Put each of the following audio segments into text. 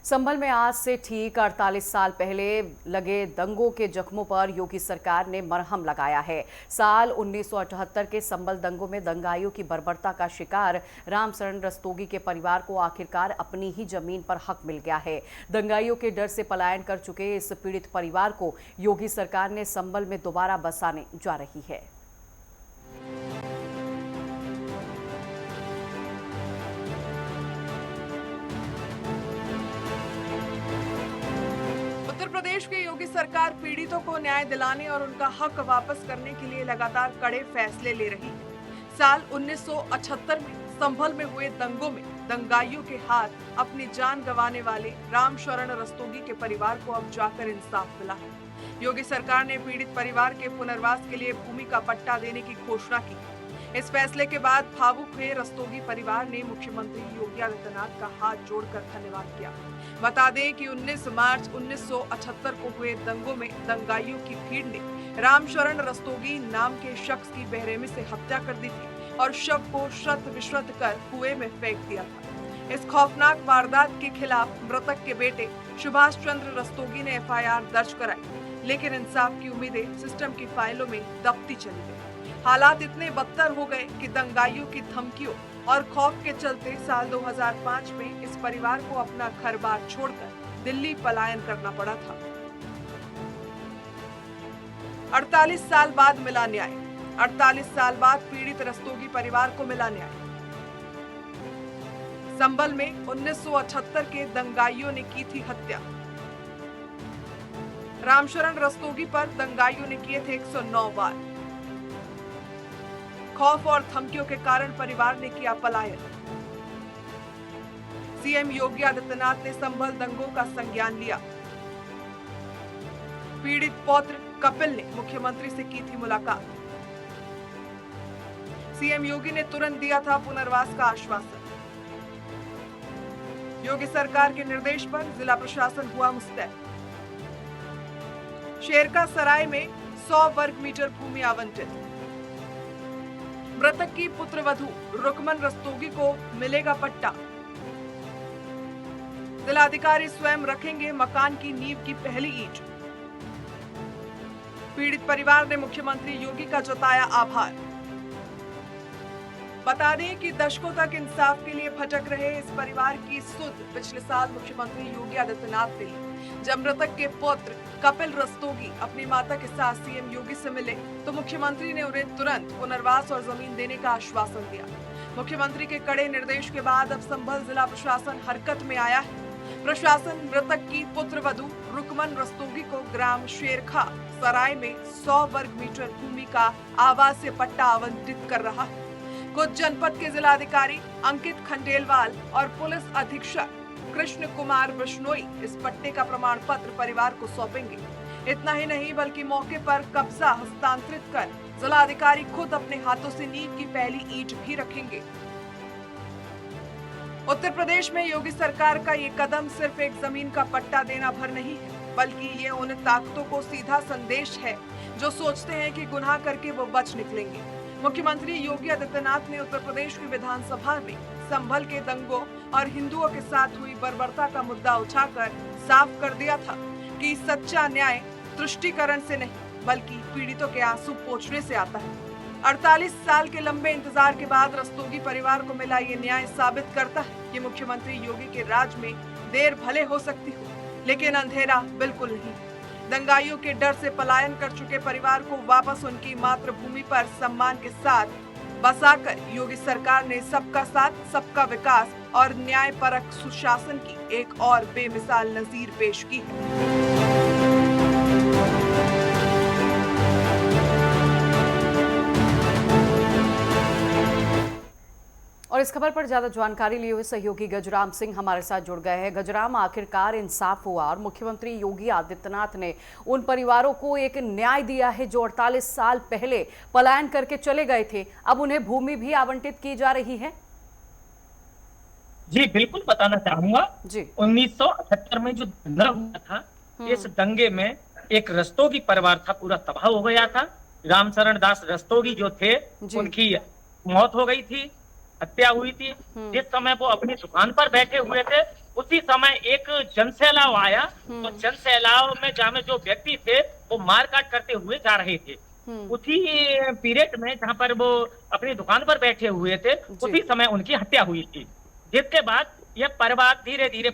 संभल में आज से ठीक 48 साल पहले लगे दंगों के जख्मों पर योगी सरकार ने मरहम लगाया है। साल 1978 के संभल दंगों में दंगाइयों की बर्बरता का शिकार रामशरण रस्तोगी के परिवार को आखिरकार अपनी ही जमीन पर हक मिल गया है। दंगाइयों के डर से पलायन कर चुके इस पीड़ित परिवार को योगी सरकार ने संभल में दोबारा बसाने जा रही है। उत्तर प्रदेश की योगी सरकार पीड़ितों को न्याय दिलाने और उनका हक वापस करने के लिए लगातार कड़े फैसले ले रही है। साल 1978 में संभल में हुए दंगों में दंगाइयों के हाथ अपनी जान गंवाने वाले रामशरण रस्तोगी के परिवार को अब जाकर इंसाफ मिला है। योगी सरकार ने पीड़ित परिवार के पुनर्वास के लिए भूमि का पट्टा देने की घोषणा की। इस फैसले के बाद भावुक हुए रस्तोगी परिवार ने मुख्यमंत्री योगी आदित्यनाथ का हाथ जोड़कर धन्यवाद किया। बता दें कि 19 मार्च 1978 को हुए दंगों में दंगाइयों की भीड़ ने रामशरण रस्तोगी नाम के शख्स की बेरहमी से हत्या कर दी थी और शव को शत विश्वत कर कुएं में फेंक दिया था। इस खौफनाक वारदात के खिलाफ मृतक के बेटे सुभाष चंद्र रस्तोगी ने एफआईआर दर्ज कराई, लेकिन इंसाफ की उम्मीदें सिस्टम की फाइलों में दबती चली गई। हालात इतने बदतर हो गए कि दंगाइयों की धमकियों और खौफ के चलते साल 2005 में इस परिवार को अपना घर-बार छोड़कर दिल्ली पलायन करना पड़ा था। 48 साल बाद मिला न्याय। 48 साल बाद पीड़ित रस्तोगी परिवार को मिला न्याय। संभल में 1978 के दंगाइयों ने की थी हत्या। रामशरण रस्तोगी पर दंगाइयों ने किए थे 109 वार। खौफ और धमकियों के कारण परिवार ने किया पलायन। सीएम योगी आदित्यनाथ ने संभल दंगों का संज्ञान लिया। पीड़ित पौत्र कपिल ने मुख्यमंत्री से की थी मुलाकात। सीएम योगी ने तुरंत दिया था पुनर्वास का आश्वासन। योगी सरकार के निर्देश पर जिला प्रशासन हुआ मुस्तैद। शेरका सराय में 100 वर्ग मीटर भूमि आवंटित। मृतक की पुत्रवधू रुकमन रस्तोगी को मिलेगा पट्टा। जिलाधिकारी स्वयं रखेंगे मकान की नींव की पहली ईंट। पीड़ित परिवार ने मुख्यमंत्री योगी का जताया आभार। बता दें कि दशकों तक इंसाफ के लिए भटक रहे इस परिवार की सुध पिछले साल मुख्यमंत्री योगी आदित्यनाथ ने ली। जब मृतक के पुत्र कपिल रस्तोगी अपनी माता के साथ सीएम योगी से मिले तो मुख्यमंत्री ने उन्हें तुरंत पुनर्वास और जमीन देने का आश्वासन दिया। मुख्यमंत्री के कड़े निर्देश के बाद अब संभल जिला प्रशासन हरकत में आया है। प्रशासन मृतक की पुत्रवधू रुकमन रस्तोगी को ग्राम शेरखा सराय में 100 वर्ग मीटर भूमि का आवासीय पट्टा आवंटित कर रहा है। खुद जनपद के जिलाधिकारी अंकित खंडेलवाल और पुलिस अधीक्षक कृष्ण कुमार बिश्नोई इस पट्टे का प्रमाण पत्र परिवार को सौंपेंगे। इतना ही नहीं बल्कि मौके पर कब्जा हस्तांतरित कर जिलाधिकारी खुद अपने हाथों से नींव की पहली ईंट भी रखेंगे। उत्तर प्रदेश में योगी सरकार का ये कदम सिर्फ एक जमीन का पट्टा देना भर नहीं है, बल्कि ये उन ताकतों को सीधा संदेश है जो सोचते हैं कि गुनाह करके वो बच निकलेंगे। मुख्यमंत्री योगी आदित्यनाथ ने उत्तर प्रदेश की विधानसभा में संभल के दंगों और हिंदुओं के साथ हुई बर्बरता का मुद्दा उठाकर साफ कर दिया था कि सच्चा न्याय तुष्टीकरण से नहीं बल्कि पीड़ितों के आंसू पोंछने से आता है। 48 साल के लंबे इंतजार के बाद रस्तोगी परिवार को मिला ये न्याय साबित करता है कि मुख्यमंत्री योगी के राज में देर भले हो सकती हो, लेकिन अंधेरा बिल्कुल नहीं। दंगाइयों के डर से पलायन कर चुके परिवार को वापस उनकी मातृभूमि पर सम्मान के साथ बसाकर योगी सरकार ने सबका साथ, सबका विकास और न्यायपरक सुशासन की एक और बेमिसाल नजीर पेश की है। और इस खबर पर ज्यादा जानकारी लिए हुए सहयोगी गजराम सिंह हमारे साथ जुड़ गए हैं। गजराम, आखिरकार इंसाफ हुआ और मुख्यमंत्री योगी आदित्यनाथ ने उन परिवारों को एक न्याय दिया है जो 48 साल पहले पलायन करके चले गए थे। अब उन्हें भूमि भी आवंटित की जा रही है। जी बिल्कुल बताना चाहूंगा जी 1978 में जो दंगा हुआ था, इस दंगे में एक रस्तोगी परिवार था, पूरा तबाह हो गया था। रामशरण दास रस्तोगी जो थे उनकी मौत हो गई थी, हत्या हुई थी। जिस समय वो अपनी दुकान पर बैठे हुए थे उसी समय एक जनसैलाब आया तो जनसैलाब में जहाँ में जो व्यक्ति थे वो मारकाट करते हुए जा रहे थे। उसी पीरियड में जहाँ पर वो अपनी दुकान पर बैठे हुए थे उसी समय उनकी हत्या हुई थी, जिसके बाद यह परिवार धीरे धीरे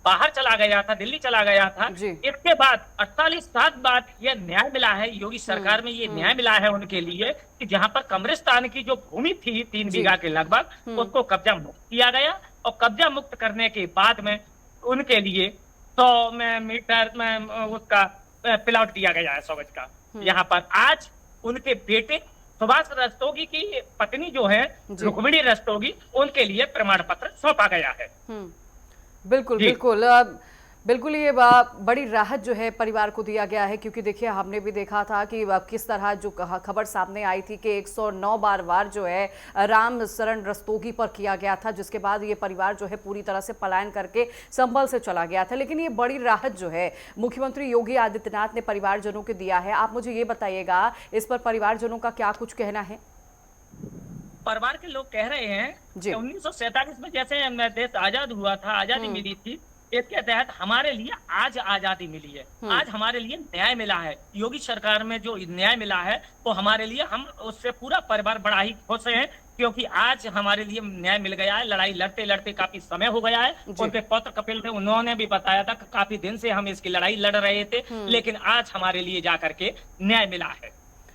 बाहर चला गया था, दिल्ली चला गया था। इसके बाद 48 साल बाद यह न्याय मिला है, योगी सरकार में ये न्याय मिला है उनके लिए कि जहाँ पर कब्रिस्तान की जो भूमि थी 3 बीघा के लगभग उसको कब्जा मुक्त किया गया और कब्जा मुक्त करने के बाद में उनके लिए 100 मीटर में उसका प्लॉट दिया गया है 100 गज का। यहाँ पर आज उनके बेटे सुभाष रस्तोगी की पत्नी जो है रुक्मिणी रस्तोगी, उनके लिए प्रमाण पत्र सौंपा गया है। बिल्कुल बिल्कुल बिल्कुल, ये बड़ी राहत जो है परिवार को दिया गया है, क्योंकि देखिए हमने भी देखा था कि किस तरह जो खबर सामने आई थी कि 109 बार वार जो है राम शरण रस्तोगी पर किया गया था, जिसके बाद ये परिवार जो है पूरी तरह से पलायन करके संभल से चला गया था। लेकिन ये बड़ी राहत जो है मुख्यमंत्री योगी आदित्यनाथ ने परिवारजनों को दिया है। आप मुझे ये बताइएगा इस पर परिवारजनों का क्या कुछ कहना है? परिवार के लोग कह रहे हैं कि 1947 में जैसे देश आजाद हुआ था, आजादी मिली थी, इसके तहत हमारे लिए आज आजादी मिली है, आज हमारे लिए न्याय मिला है। योगी सरकार में जो न्याय मिला है वो हमारे लिए, हम उससे पूरा परिवार बड़ा ही खुश है, क्योंकि आज हमारे लिए न्याय मिल गया है। लड़ाई लड़ते लड़ते काफी समय हो गया है। उनके पत्र कपिल थे, उन्होंने भी बताया था कि काफी दिन से हम इसकी लड़ाई लड़ रहे थे, लेकिन आज हमारे लिए जाकर के न्याय मिला है,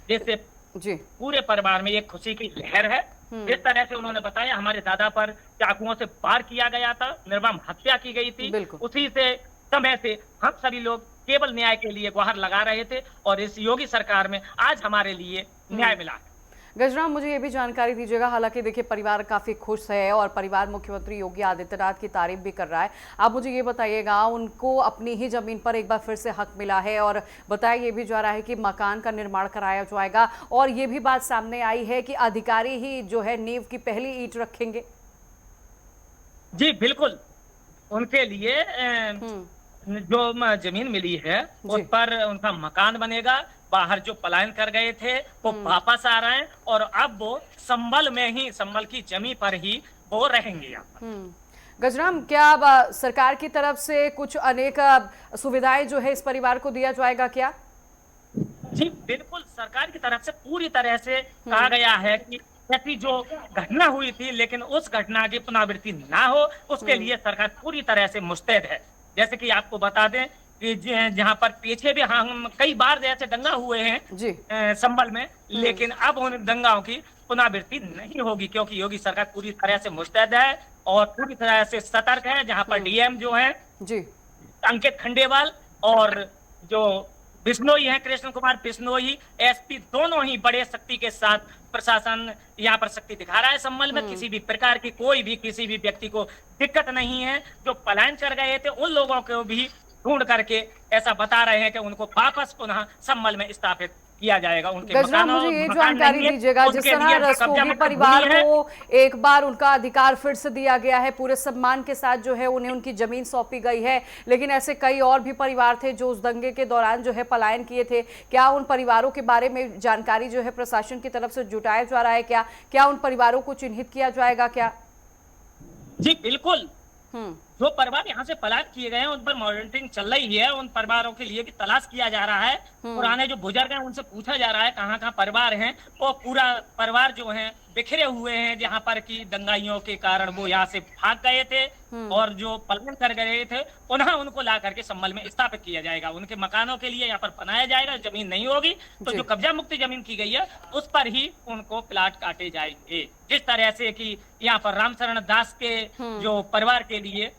जिससे पूरे परिवार में एक खुशी की लहर है। इस तरह से उन्होंने बताया हमारे दादा पर चाकुओं से वार किया गया था, निर्मम हत्या की गई थी, उसी से समय से हम सभी लोग केवल न्याय के लिए गुहार लगा रहे थे और इस योगी सरकार में आज हमारे लिए न्याय मिला है। गजराम, मुझे ये भी जानकारी दीजिएगा, हालांकि देखिए परिवार काफी खुश है और परिवार मुख्यमंत्री योगी आदित्यनाथ की तारीफ भी कर रहा है। आप मुझे ये बताइएगा, उनको अपनी ही जमीन पर एक बार फिर से हक मिला है और बताया ये भी जा रहा है कि मकान का निर्माण कराया जाएगा, और ये भी बात सामने आई है कि अधिकारी ही जो है नींव की पहली ईंट रखेंगे। जी बिल्कुल, उनके लिए जो जमीन मिली है उस पर उनका मकान बनेगा। बाहर जो पलायन कर गए थे वो वापस आ रहे हैं और अब वो संभल में ही, संभल की जमीन पर ही वो रहेंगे यहाँ। गजराम, क्या सरकार की तरफ से कुछ अनेक सुविधाएं जो है इस परिवार को दिया जाएगा क्या? जी बिल्कुल, सरकार की तरफ से पूरी तरह से कहा गया है कि ऐसी जो घटना हुई थी लेकिन उस घटना की पुनरावृत्ति ना हो, उसके लिए सरकार पूरी तरह से मुस्तैद है। जैसे कि आपको बता दें कि जहाँ पर पीछे भी हम कई बार जैसे दंगा हुए हैं संभल में, लेकिन अब उन दंगाओं की पुनरावृत्ति नहीं होगी, क्योंकि योगी सरकार पूरी तरह से मुस्तैद है और पूरी तरह से सतर्क है। जहाँ पर डीएम जो है अंकित खंडेवाल और जो बिश्नोई है कृष्ण कुमार बिश्नोई, एसपी, दोनों ही बड़े शक्ति के साथ प्रशासन यहाँ पर शक्ति दिखा रहा है। संभल में किसी भी प्रकार की कोई भी किसी भी व्यक्ति को दिक्कत नहीं है। जो पलायन कर गए थे उन लोगों को भी ढूंढ करके ऐसा बता रहे हैं कि उनको वापस पुनः संभल में स्थापित किया जाएगा। उनके गजराम, मुझे ये जानकारी दीजिएगा, जिस तरह रस्तोगी परिवार को एक बार उनका अधिकार फिर से दिया गया है, पूरे सम्मान के साथ जो है उन्हें उनकी जमीन सौंपी गई है, लेकिन ऐसे कई और भी परिवार थे जो उस दंगे के दौरान जो है पलायन किए थे। क्या उन परिवारों के बारे में जानकारी जो है प्रशासन की तरफ से जुटाया जा रहा है? क्या उन परिवारों को चिन्हित किया जाएगा क्या? जी बिल्कुल, जो परिवार यहाँ से पलायन किए गए हैं उन पर मॉनिटरिंग चल रही है। उन परिवारों के लिए भी तलाश किया जा रहा है। पुराने जो बुजुर्ग हैं उनसे पूछा जा रहा है कहाँ कहाँ परिवार हैं। वो पूरा परिवार जो है बिखरे हुए हैं, जहाँ पर की दंगाइयों के कारण वो यहाँ से भाग गए थे और जो पलायन कर गए थे पुनः उनको ला करके संभल में स्थापित किया जाएगा। उनके मकानों के लिए यहाँ पर बनाया जाएगा। जमीन नहीं होगी तो जो कब्जा मुक्ति जमीन की गई है उस पर ही उनको प्लाट काटे जाएंगे। जिस तरह से कि यहाँ पर रामशरण दास के जो परिवार के लिए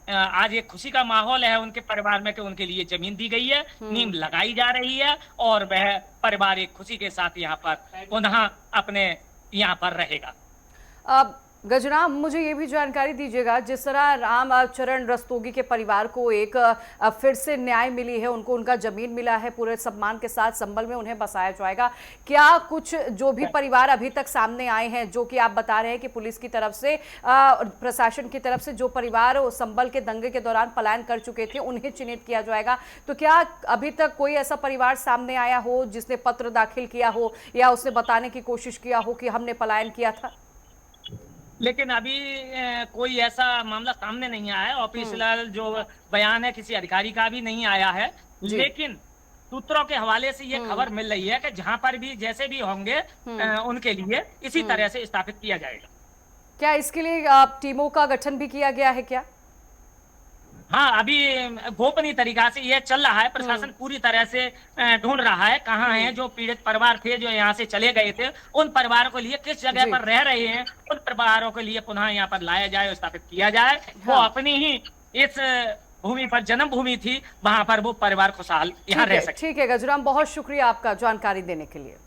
आज एक खुशी का माहौल है उनके परिवार में कि उनके लिए जमीन दी गई है, नींव लगाई जा रही है और वह परिवार एक खुशी के साथ यहाँ पर पुनः अपने यहाँ पर रहेगा। अब गजराम, मुझे ये भी जानकारी दीजिएगा, जिस तरह राम चरण रस्तोगी के परिवार को एक फिर से न्याय मिली है, उनको उनका जमीन मिला है, पूरे सम्मान के साथ संभल में उन्हें बसाया जाएगा। क्या कुछ जो भी परिवार अभी तक सामने आए हैं, जो कि आप बता रहे हैं कि पुलिस की तरफ से प्रशासन की तरफ से जो परिवार संभल के दंगे के दौरान पलायन कर चुके थे उन्हें चिन्हित किया जाएगा, तो क्या अभी तक कोई ऐसा परिवार सामने आया हो जिसने पत्र दाखिल किया हो या उसने बताने की कोशिश किया हो कि हमने पलायन किया था? लेकिन अभी कोई ऐसा मामला सामने नहीं आया है। ऑफिशियल जो बयान है किसी अधिकारी का भी नहीं आया है। जी। लेकिन सूत्रों के हवाले से ये खबर मिल रही है कि जहां पर भी जैसे भी होंगे उनके लिए इसी तरह से स्थापित किया जाएगा। क्या इसके लिए टीमों का गठन भी किया गया है क्या? हाँ, अभी गोपनीय तरीका से यह चल रहा है। प्रशासन पूरी तरह से ढूंढ रहा है कहाँ हैं जो पीड़ित परिवार थे जो यहाँ से चले गए थे। उन परिवारों के लिए किस जगह जी। पर रह रहे हैं, उन परिवारों के लिए पुनः यहाँ पर लाया जाए और स्थापित किया जाए। वो हाँ। अपनी ही इस भूमि पर जन्म भूमि थी, वहां पर वो परिवार खुशहाल यहाँ रह सके। ठीक है गजराम, बहुत शुक्रिया आपका जानकारी देने के लिए।